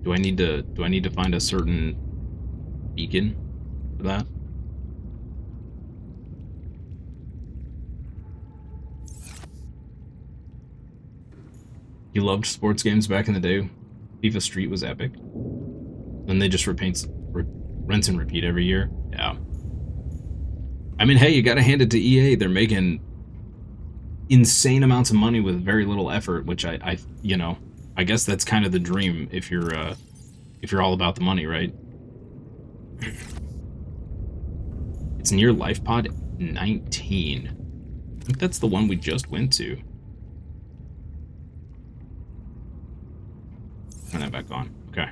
Do I need to find a certain beacon for that? You loved sports games back in the day. FIFA Street was epic. Then they just rinse and repeat every year. Yeah. I mean, hey, you gotta hand it to EA. They're making insane amounts of money with very little effort, which I you know, I guess that's kind of the dream if you're all about the money, right? It's near LifePod 19. I think that's the one we just went to. Turn that back on. Okay.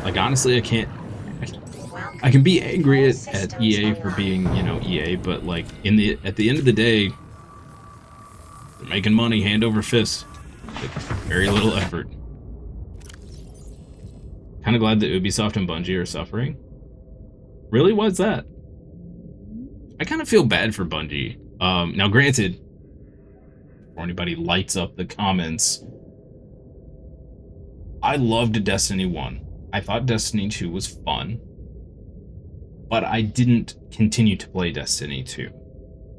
Like, honestly, I can be angry at EA for being, you know, EA, but like at the end of the day, they're making money hand over fist with very little effort. Kind of glad that Ubisoft and Bungie are suffering. Really? What's that? I kind of feel bad for Bungie. Now, granted, before anybody lights up the comments, I loved Destiny 1. I thought Destiny 2 was fun, but I didn't continue to play Destiny 2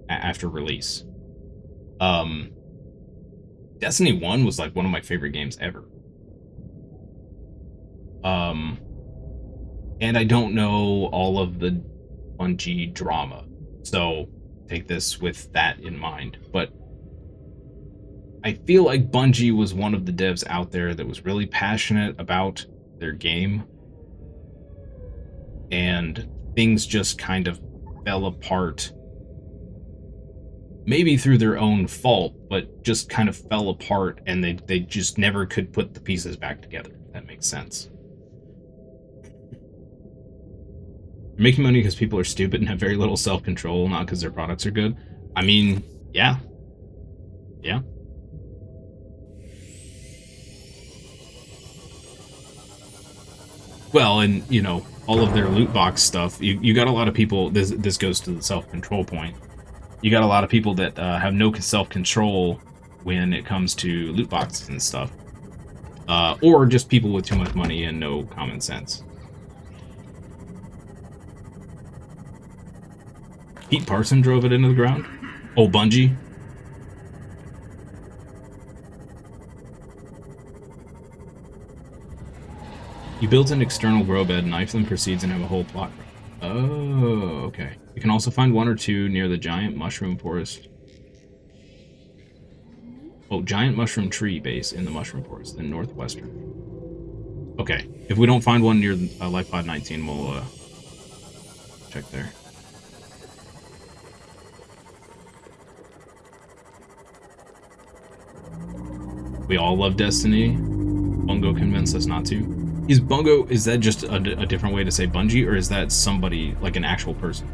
after release. Destiny 1 was like one of my favorite games ever. And I don't know all of the Bungie drama, so take this with that in mind. But I feel like Bungie was one of the devs out there that was really passionate about their game, and things just kind of fell apart, maybe through their own fault, but just kind of fell apart, and they just never could put the pieces back together, if that makes sense. They're making money because people are stupid and have very little self-control, not because their products are good. I mean, yeah. Well, and, you know, all of their loot box stuff, you got a lot of people, this goes to the self-control point, you got a lot of people that have no self-control when it comes to loot boxes and stuff. Or just people with too much money and no common sense. Pete Parson drove it into the ground? Oh, Bungie? You built an external grow bed, knife them, proceeds, and have a whole plot. Oh, okay. You can also find one or two near the giant mushroom forest. Oh, giant mushroom tree base in the mushroom forest, in northwestern. Okay, if we don't find one near LifePod 19, we'll check there. We all love Destiny. Bungo convinced us not to. Is Bungo, is that just a different way to say Bungie, or is that somebody, like an actual person?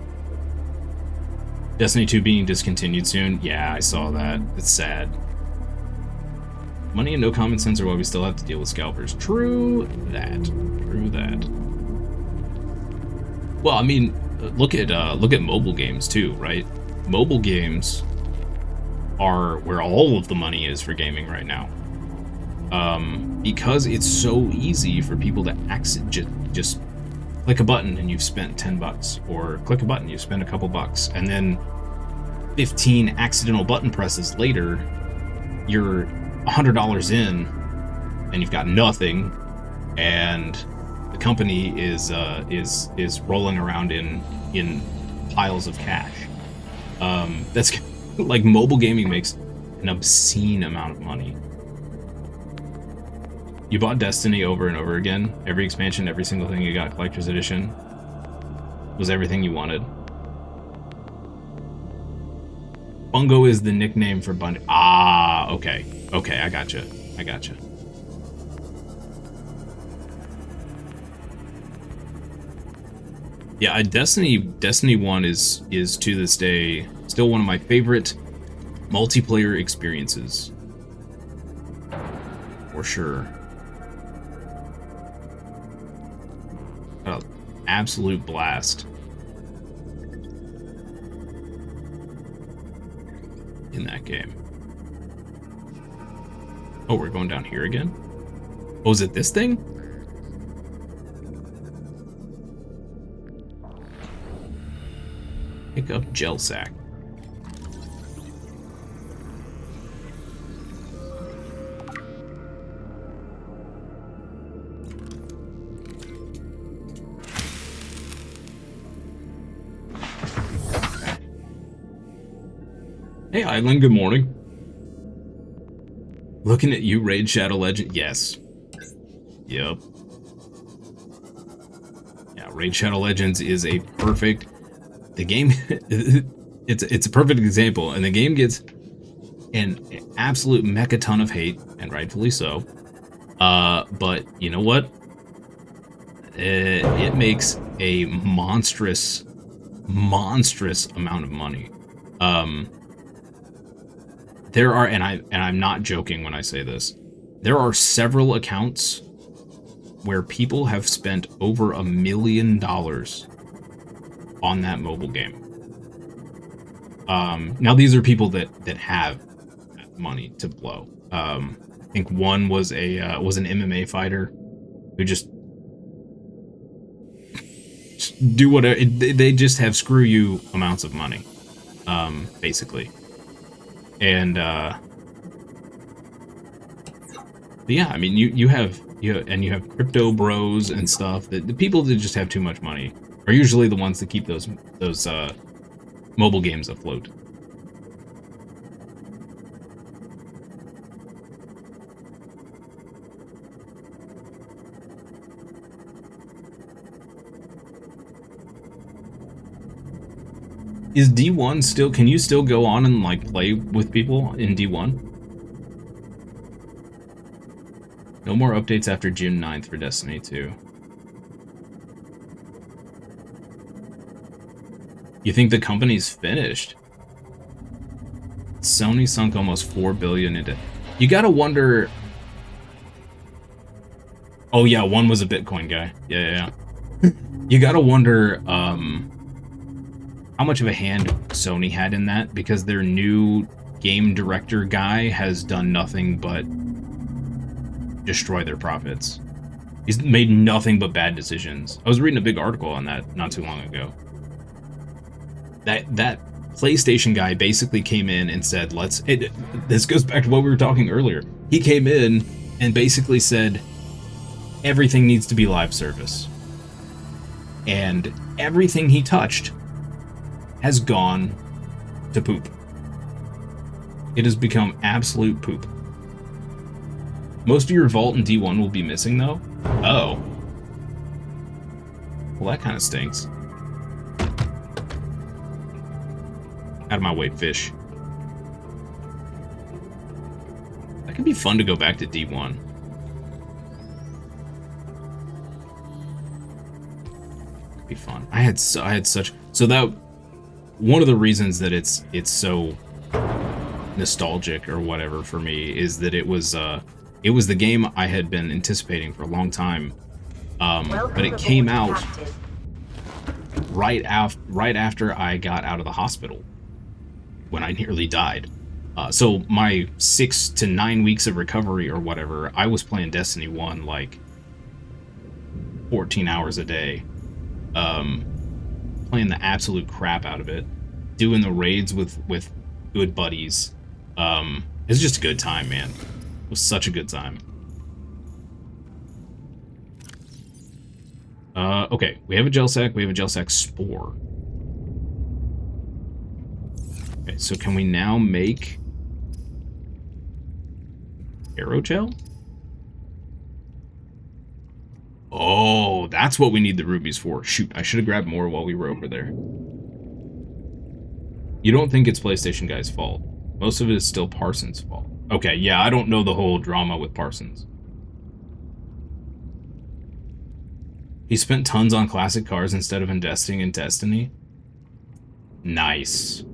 Destiny 2 being discontinued soon? Yeah, I saw that. It's sad. Money and no common sense are why we still have to deal with scalpers. True that. True that. Well, I mean, look at mobile games too, right? Mobile games are where all of the money is for gaming right now. Because it's so easy for people to just click a button and you've spent $10, or click a button, you've spent a couple bucks, and then 15 accidental button presses later, you're $100 in, and you've got nothing, and the company is rolling around in piles of cash. That's like, mobile gaming makes an obscene amount of money. You bought Destiny over and over again. Every expansion, every single thing you got, collector's edition, was everything you wanted. Bungo is the nickname for Bungie. Ah, okay. Okay, I gotcha. Yeah, Destiny 1 is to this day still one of my favorite multiplayer experiences. For sure. Absolute blast. in that game. Oh, we're going down here again? Oh, is it this thing? Pick up gel sack. Hey, Island, good morning. Looking at you, Raid Shadow Legend. Yes. Yep. Yeah, Raid Shadow Legends is a perfect... The game... it's a perfect example, and the game gets an absolute mecha ton of hate, and rightfully so. But you know what? It makes a monstrous amount of money. There are, and I'm not joking when I say this, there are several accounts where people have spent over $1 million on that mobile game. Now these are people that have money to blow. I think one was an MMA fighter who just do whatever. They just have screw you amounts of money, basically. And but yeah, I mean, you have crypto bros and stuff. That the people that just have too much money are usually the ones that keep those mobile games afloat. Is D1 still... Can you still go on and, like, play with people in D1? No more updates after June 9th for Destiny 2. You think the company's finished? Sony sunk almost $4 billion into... You gotta wonder... Oh yeah, one was a Bitcoin guy. Yeah. You gotta wonder, how much of a hand Sony had in that, because their new game director guy has done nothing but destroy their profits. He's made nothing but bad decisions. I was reading a big article on that not too long ago. That PlayStation guy basically came in and said, this goes back to what we were talking earlier. He came in and basically said, everything needs to be live service. And everything he touched has gone to poop. It has become absolute poop. Most of your vault in D1 will be missing, though. Oh. Well, that kind of stinks. Out of my way, fish. That could be fun to go back to D1. Could be fun. I had such... So that... One of the reasons that it's so nostalgic or whatever for me is that it was the game I had been anticipating for a long time, but it came out right after I got out of the hospital when I nearly died. So my 6 to 9 weeks of recovery or whatever, I was playing Destiny 1 like 14 hours a day. Playing the absolute crap out of it, doing the raids with good buddies. It was just a good time, man. It was such a good time. Okay, we have a gel sack. We have a gel sack spore. Okay, so can we now make aerogel? Oh, that's what we need the rubies for. Shoot, I should have grabbed more while we were over there. You don't think it's PlayStation guy's fault. Most of it is still Parsons' fault. Okay, yeah, I don't know the whole drama with Parsons. He spent tons on classic cars instead of investing in Destiny. Nice.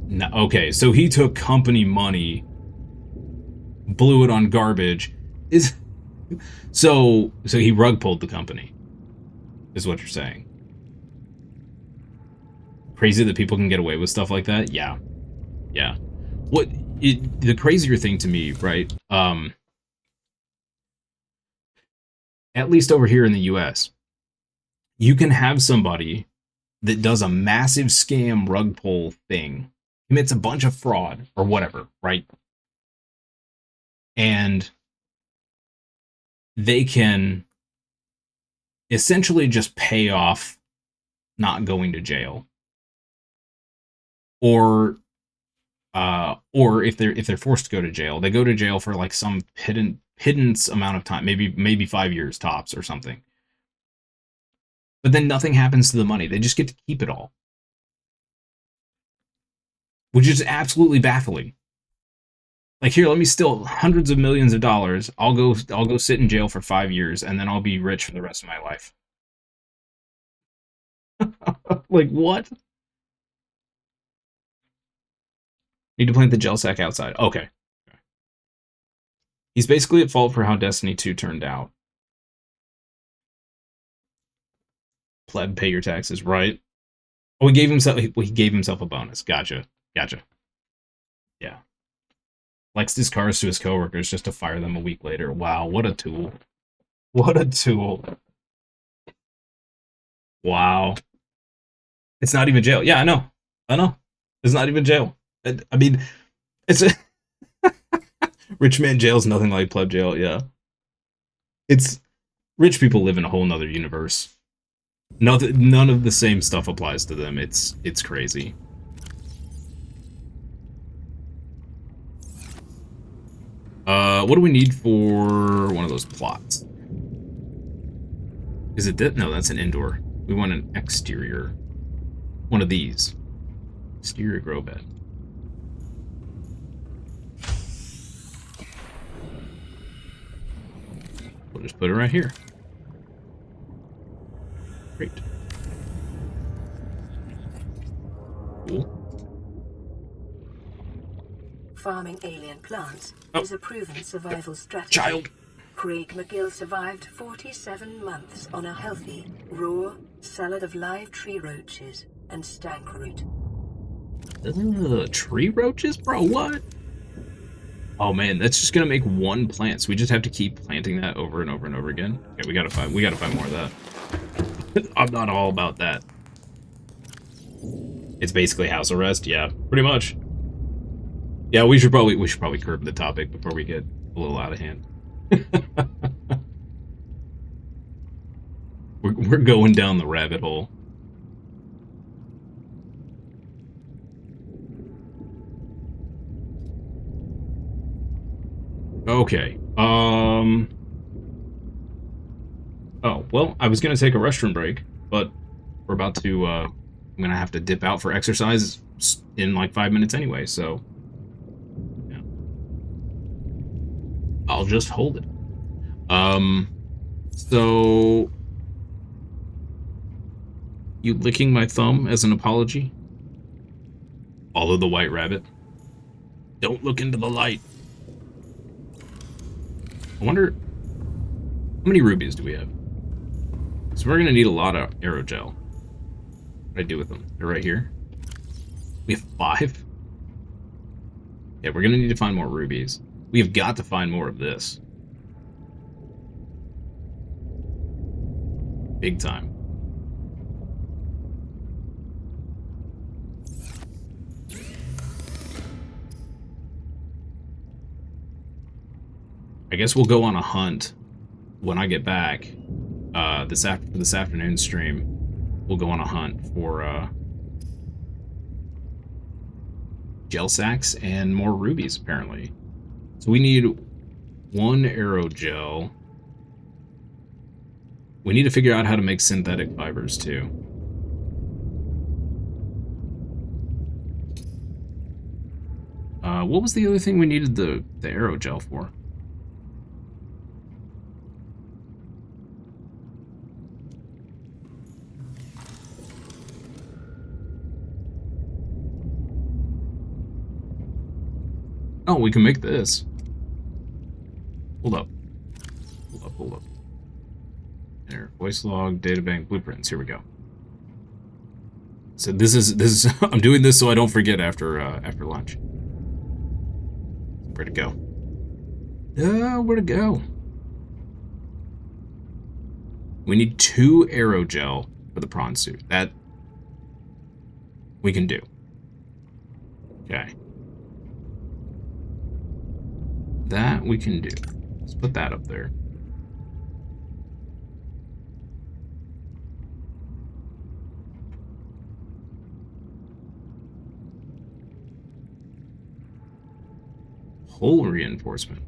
No, okay, so he took company money, blew it on garbage. So he rug pulled the company, is what you're saying. Crazy that people can get away with stuff like that. Yeah, yeah. The crazier thing to me, right? At least over here in the U.S., you can have somebody that does a massive scam rug pull thing, commits a bunch of fraud or whatever, right? And they can essentially just pay off not going to jail, or if they're forced to go to jail, they go to jail for like some pittance amount of time, maybe 5 years tops or something. But then nothing happens to the money; they just get to keep it all, which is absolutely baffling. Like, here, let me steal hundreds of millions of dollars. I'll go sit in jail for 5 years, and then I'll be rich for the rest of my life. Like, what? Need to plant the gel sack outside. Okay. He's basically at fault for how Destiny 2 turned out. Pleb, pay your taxes, right? Oh, he gave himself a bonus. Gotcha. Yeah. Flexed his cars to his coworkers just to fire them a week later. Wow, what a tool. What a tool. Wow. It's not even jail. Yeah, I know. It's not even jail. I mean, it's a rich man jail is nothing like pleb jail. Yeah, it's rich people live in a whole nother universe. None of the same stuff applies to them. It's crazy. What do we need for one of those plots? Is it that? No, that's an indoor. We want an exterior. One of these. Exterior grow bed. We'll just put it right here. Great. Cool. Farming alien plants is a proven survival strategy. Child. Craig McGill survived 47 months on a healthy, raw salad of live tree roaches and stank root. Tree roaches? Bro, what? Oh man, that's just gonna make one plant, so we just have to keep planting that over and over and over again. Okay, we gotta find more of that. I'm not all about that. It's basically house arrest, yeah, pretty much. Yeah, we should probably curb the topic before we get a little out of hand. we're going down the rabbit hole. Okay. Oh, well, I was gonna take a restroom break, but we're about to, I'm gonna have to dip out for exercise in like 5 minutes anyway, so yeah. I'll just hold it. So you licking my thumb as an apology? Follow the white rabbit. Don't look into the light. I wonder, how many rubies do we have? So we're gonna need a lot of aerogel. What do I do with them? They're right here. We have 5? Yeah, we're gonna need to find more rubies. We have got to find more of this. Big time. I guess we'll go on a hunt when I get back. This afternoon stream, we'll go on a hunt for gel sacks and more rubies, apparently. So we need 1 aerogel. We need to figure out how to make synthetic fibers too. What was the other thing we needed the aerogel for? Oh, we can make this. Hold up. Hold up. There, voice log, databank, blueprints. Here we go. So this is I'm doing this so I don't forget after lunch. Where to go? Where to go? We need 2 aerogel for the prawn suit. That we can do. Okay. That we can do. Let's put that up there. Hull reinforcement.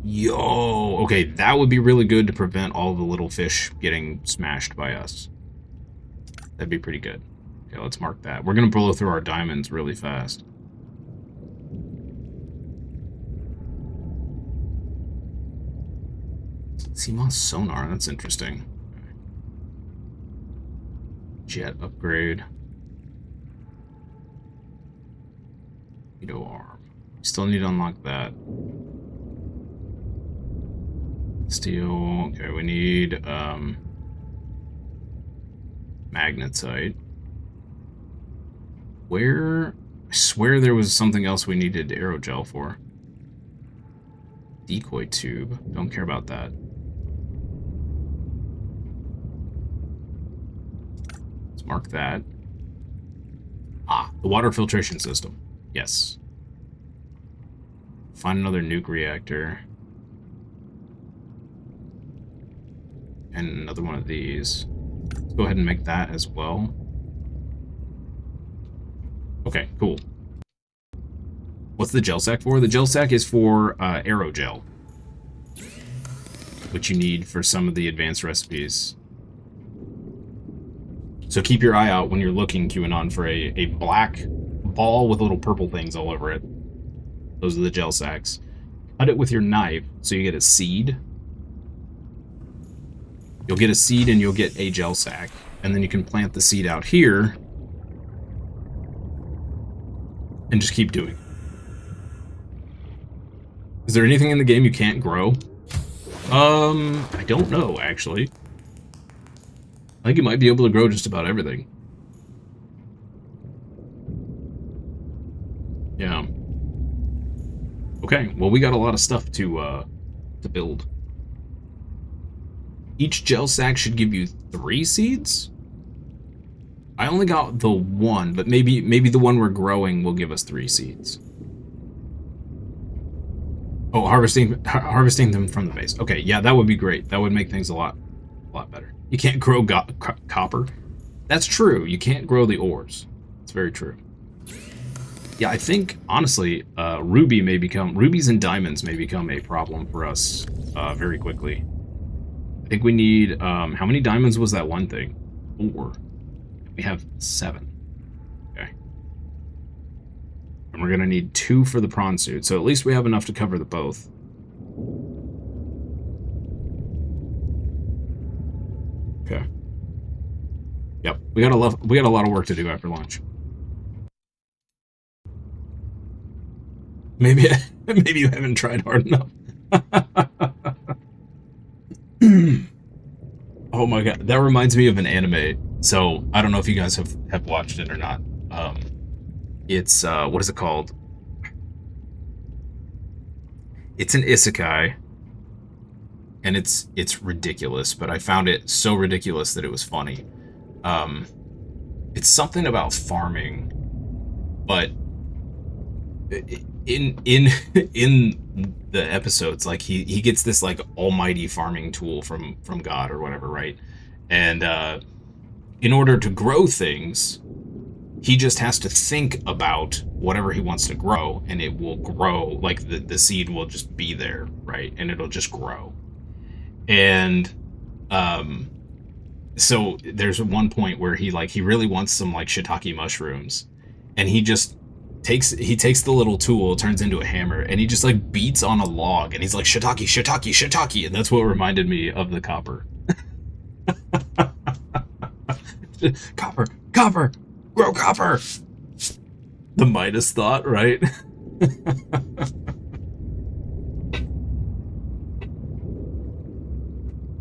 Yo, okay, that would be really good to prevent all the little fish getting smashed by us. That'd be pretty good. Okay, let's mark that. We're gonna blow through our diamonds really fast. CMOS sonar, that's interesting. Jet upgrade. Arm. Still need to unlock that. Steel. Okay, we need magnetite. Where? I swear there was something else we needed aerogel for. Decoy tube. Don't care about that. Let's mark that. Ah, the water filtration system. Yes. Find another nuke reactor. And another one of these. Let's go ahead and make that as well. Okay, cool. What's the gel sack for? The gel sack is for aerogel, which you need for some of the advanced recipes. So keep your eye out when you're looking, QAnon, for a black ball with little purple things all over it. Those are the gel sacks. Cut it with your knife so you get a seed. You'll get a seed and you'll get a gel sack. And then you can plant the seed out here. And just keep doing it. Is there anything in the game you can't grow? I don't know, actually. I think you might be able to grow just about everything. Yeah. Okay, well, we got a lot of stuff to build. Each gel sack should give you 3 seeds? I only got the 1, but maybe the one we're growing will give us 3 seeds. Oh, harvesting them from the base. Okay, yeah, that would be great. That would make things a lot better. You can't grow copper. That's true. You can't grow the ores. It's very true. Yeah, I think, honestly, rubies and diamonds may become a problem for us very quickly. I think we need, how many diamonds was that one thing? 4. We have 7. Okay. And we're going to need 2 for the prawn suit, so at least we have enough to cover the both. Okay. Yep, we got a lot of work to do after lunch. Maybe you haven't tried hard enough. Oh my god, that reminds me of an anime. So I don't know if you guys have watched it or not. It's what is it called? It's an isekai, and it's ridiculous. But I found it so ridiculous that it was funny. It's something about farming, but in the episodes, like he gets this like almighty farming tool from God or whatever, right? And in order to grow things, he just has to think about whatever he wants to grow, and it will grow. Like the seed will just be there, right? And it'll just grow. And so there's one point where he really wants some like shiitake mushrooms, and he takes the little tool, turns into a hammer, and he just like beats on a log, and he's like shiitake, shiitake, shiitake, and that's what reminded me of the copper. Copper, grow copper. The Midas thought, right?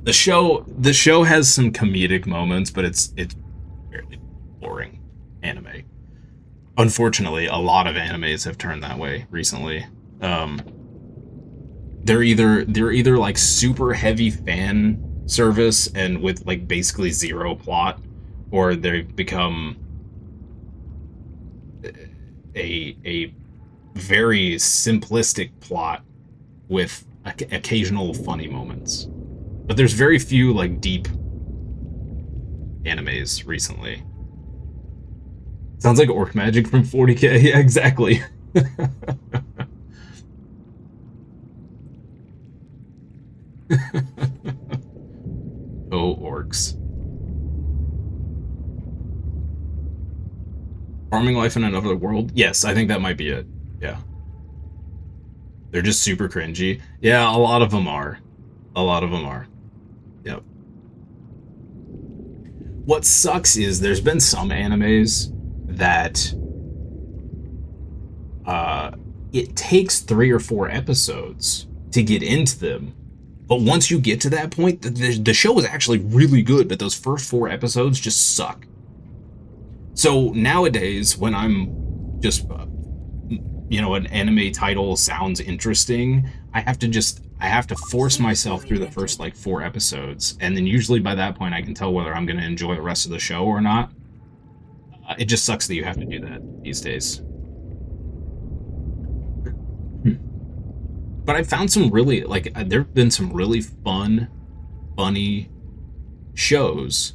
The show has some comedic moments, but it's fairly boring anime. Unfortunately, a lot of animes have turned that way recently. Um, they're either like super heavy fan service and with like basically zero plot, or they've become a very simplistic plot with occasional funny moments. But there's very few like deep animes recently. Sounds like Orc Magic from 40K. Yeah, exactly. Oh, orcs. Farming life in another world? Yes, I think that might be it. Yeah. They're just super cringy. Yeah, a lot of them are. A lot of them are. Yep. What sucks is there's been some animes that uh, it takes 3 or 4 episodes to get into them. But once you get to that point, the show is actually really good, but those first 4 episodes just suck. So nowadays, when I'm just, an anime title sounds interesting, I have to force myself through the first like 4 episodes, and then usually by that point, I can tell whether I'm going to enjoy the rest of the show or not. It just sucks that you have to do that these days. But I found some really like there've been some really fun, funny shows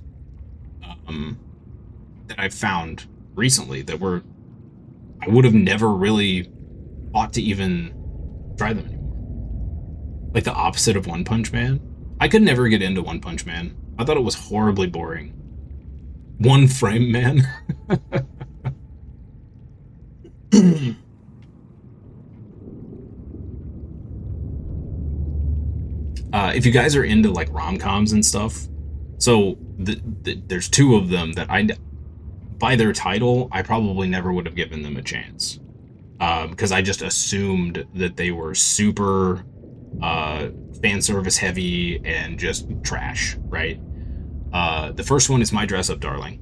um, that I've found recently that were I would have never really thought to even try them anymore. Like the opposite of One Punch Man. I could never get into One Punch Man. I thought it was horribly boring. One Frame Man. If you guys are into like rom coms and stuff, so there's 2 of them that by their title, I probably never would have given them a chance because I just assumed that they were super fan service heavy and just trash, right? The first one is My Dress Up Darling.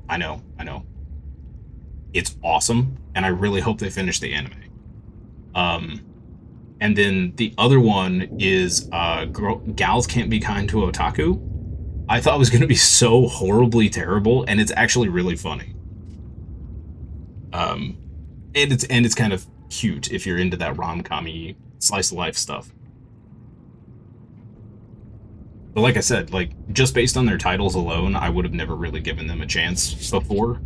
I know. It's awesome, and I really hope they finish the anime. Um, and then the other one is Gals Can't Be Kind to Otaku. I thought it was going to be so horribly terrible, and it's actually really funny. Um, and it's kind of cute if you're into that rom-com-y slice of life stuff. But like I said, like just based on their titles alone, I would have never really given them a chance before.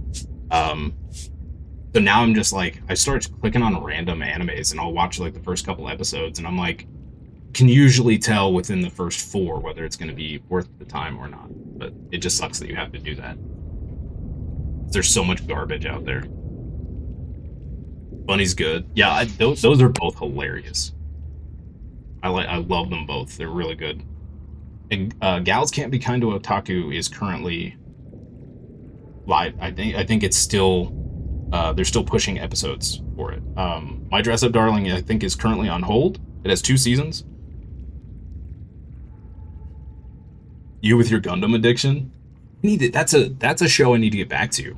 Um, so now I'm just like I start clicking on random animes and I'll watch like the first couple episodes and I'm like can usually tell within the first 4 whether it's going to be worth the time or not. But it just sucks that you have to do that. There's so much garbage out there. Bunny's good. Yeah, those are both hilarious. I love them both. They're really good. And Gals Can't Be Kind to Otaku is currently live. I think it's still they're still pushing episodes for it. My Dress Up Darling I think is currently on hold. It has 2 seasons. You with your Gundam addiction? That's a show I need to get back to.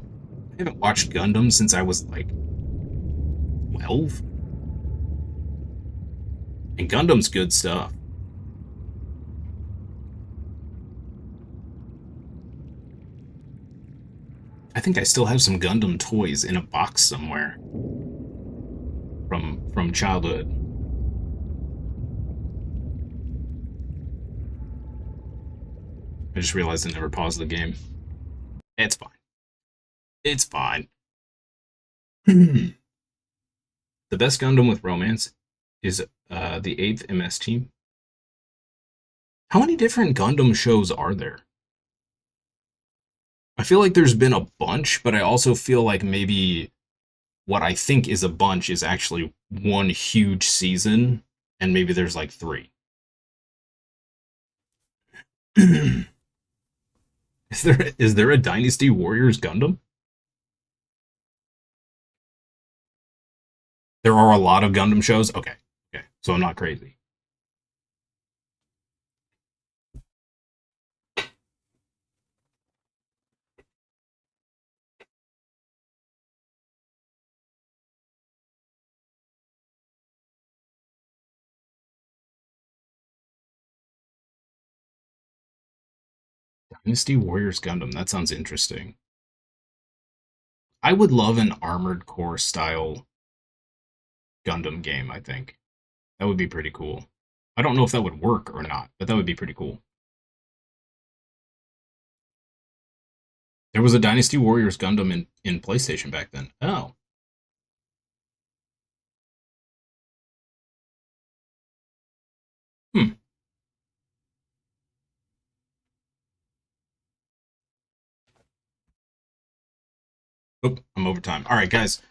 I haven't watched Gundam since I was like 12. And Gundam's good stuff. I think I still have some Gundam toys in a box somewhere from childhood. I just realized I never paused the game. It's fine. It's fine. The best Gundam with romance is the 8th MS team. How many different Gundam shows are there? I feel like there's been a bunch, but I also feel like maybe what I think is a bunch is actually one huge season, and maybe there's like 3. Is there a Dynasty Warriors Gundam? There are a lot of Gundam shows. Okay, okay, so I'm not crazy. Dynasty Warriors Gundam. That sounds interesting. I would love an Armored Core style Gundam game, I think. That would be pretty cool. I don't know if that would work or not, but that would be pretty cool. There was a Dynasty Warriors Gundam in PlayStation back then. Oh. Hmm. Oop, I'm over time. All right, guys.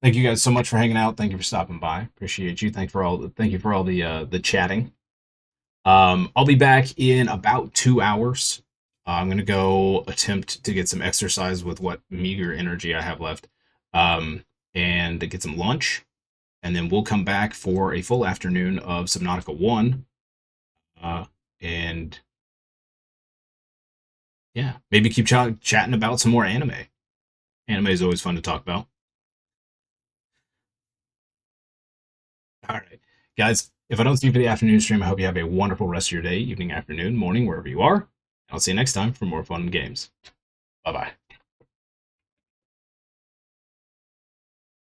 Thank you guys so much for hanging out. Thank you for stopping by. Appreciate you. Thank you for all the chatting. I'll be back in about 2 hours. I'm gonna go attempt to get some exercise with what meager energy I have left, and to get some lunch, and then we'll come back for a full afternoon of Subnautica 1. Uh, and yeah, maybe keep chatting about some more anime. Anime is always fun to talk about. All right, guys. If I don't see you for the afternoon stream, I hope you have a wonderful rest of your day, evening, afternoon, morning, wherever you are. I'll see you next time for more fun games. Bye bye.